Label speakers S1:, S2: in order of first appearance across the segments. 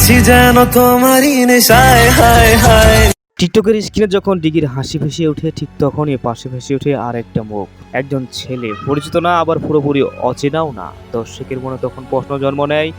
S1: আছি যেন তোমারই নেশায়, হায় হায়।
S2: টিকটকের স্ক্রিনে যখন ডিগির হাসি ভেসে ওঠে, ঠিক তখনই পাশে ভেসে ওঠে আর একটা মুখ। একজন ছেলে, পরিচিত না আবার পুরোপুরি অচেনাও না। দর্শকের মনে তখন প্রশ্ন জন্ম নেয়,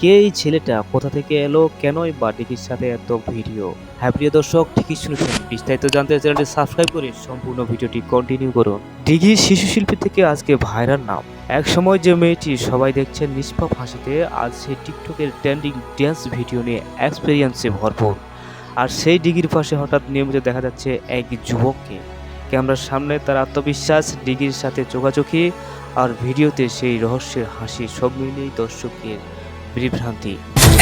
S2: কে এই ছেলেটা, কোথা থেকে এলো, কেনই বা ডিগির সাথে এত ভিডিও। হ্যাঁ প্রিয় দর্শক, ঠিকই শুনেছেন। বিস্তারিত জানতে চ্যানেলটি সাবস্ক্রাইব করে সম্পূর্ণ ভিডিওটি কন্টিনিউ করুন। ডিগি শিশু শিল্পী থেকে আজকে ভাইরাল নাম। এক সময় যে মেয়েটি সবাই দেখছেন নিষ্পাপ হাসিতে, আজ সে টিকটকের ট্রেন্ডিং ড্যান্স ভিডিও নিয়ে এক্সপেরিয়েন্সে ভরপুর। আর সেই ডিগির পাশে হঠাৎ নিয়মিত দেখা যাচ্ছে এক যুবককে। ক্যামেরার সামনে তার আত্মবিশ্বাস, ডিগির সাথে চোখাচোখি আর ভিডিওতে সেই রহস্যের হাসি, সব মিলিয়েই দর্শকের বিভ্রান্তি।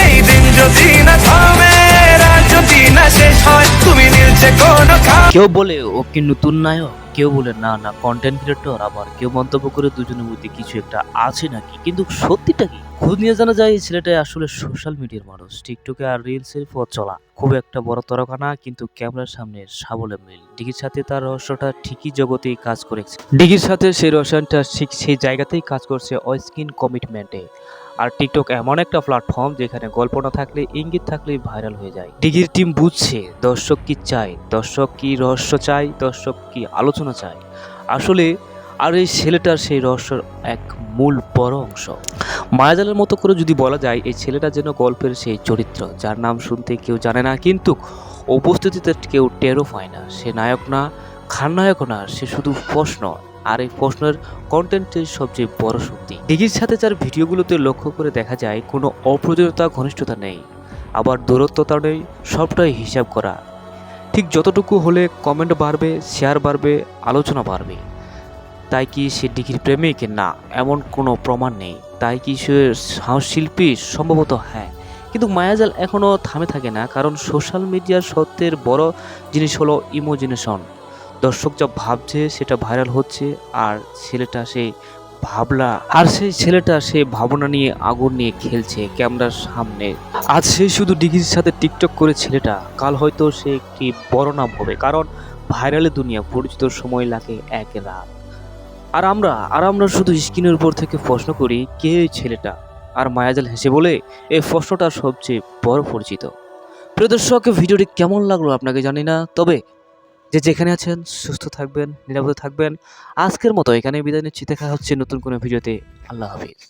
S1: এই দিন যদি না থামে, রাত যদি না শেষ হয়, তুমি নিলছে কোনো
S2: কেউ বলে ও কি নতুন নায়ক, কেউ বলে না না কন্টেন্ট ক্রিয়েটর, আবার কেউ মন্তব্য করে দুজনের মধ্যে কিছু একটা আছে নাকি। কিন্তু সত্যিটা কি? খোঁজ নিয়ে জানা যায় এই ছেলেটা আসলে সোশ্যাল মিডিয়ার মানুষ। টিকটকে আর রিলসের পথ চলা, খুব একটা বড় তরকা না, কিন্তু ক্যামেরার সামনে সাবলে মিল। ডিগির সাথে তার রহস্যটা ঠিকই জগতেই কাজ করেছে। ডিগির সাথে সেই রহস্যটা ঠিক সেই জায়গাতেই কাজ করছে, অস্কিন কমিটমেন্টে। আর টিকটক এমন একটা প্ল্যাটফর্ম যেখানে গল্প না থাকলে ইঙ্গিত থাকলেই ভাইরাল হয়ে যায়। ডিগির টিম বুঝছে দর্শক কি চায়, দর্শক কি রহস্য চায়, দর্শক কি আলোচনা চায় আসলে। আর এই ছেলেটার সেই রহস্যের এক মূল বড় অংশ। মায়াজালের মতো করে যদি বলা যায়, এই ছেলেটা যেন গল্পের সেই চরিত্র, যার নাম শুনতে কেউ জানে না, কিন্তু উপস্থিতিতে কেউ টেরও পায় না। সে নায়ক না, খালনায়কও না, সে শুধু প্রশ্ন। আর এই প্রশ্নের কন্টেন্টের সবচেয়ে বড় শক্তি। ডিগির সাথে যার ভিডিওগুলোতে লক্ষ্য করে দেখা যায়, কোনো অপ্রয়োজনীয়তা, ঘনিষ্ঠতা নেই, আবার দূরত্বতা নেই, সবটাই হিসাব করা। ঠিক যতটুকু হলে কমেন্ট বাড়বে, শেয়ার বাড়বে, আলোচনা বাড়বে। তাই কি সে ডিগির প্রেমিক? না, এমন কোনো প্রমাণ নেই। তাই কি সে শিল্পী? সম্ভবত হ্যাঁ। কিন্তু মায়াজাল এখনও থামে থাকে না, কারণ সোশ্যাল মিডিয়ার সত্যের বড় জিনিস হলো ইমোজিনেশন। দর্শক যা ভাবছে সেটা ভাইরাল হচ্ছে, আর সেই ছেলেটা সেই ভাবনা নিয়ে, আগুন নিয়ে খেলছে ক্যামেরার সামনে। আজ সে শুধু ডিগির সাথে টিকটক করে ছেলেটা, কাল হয়তো সে একটি বড় নাম হবে, কারণ ভাইরালের দুনিয়া, পরিচিত সময় লাগে এক রাত। আর আমরা শুধু স্ক্রিনের উপর থেকে প্রশ্ন করি, কে এই ছেলেটা? আর মায়াজাল হেসে বলে, এই প্রশ্নটা সবচেয়ে বড় পরিচিত। প্রিয় দর্শক, ভিডিওটি কেমন লাগলো আপনাকে জানি না, তবে যে যেখানে আছেন সুস্থ থাকবেন, নিরাপদে থাকবেন। আজকের মতো এখানে বিদায় নিচ্ছি, দেখা হচ্ছে নতুন কোনো ভিডিওতে। আল্লাহ হাফিজ।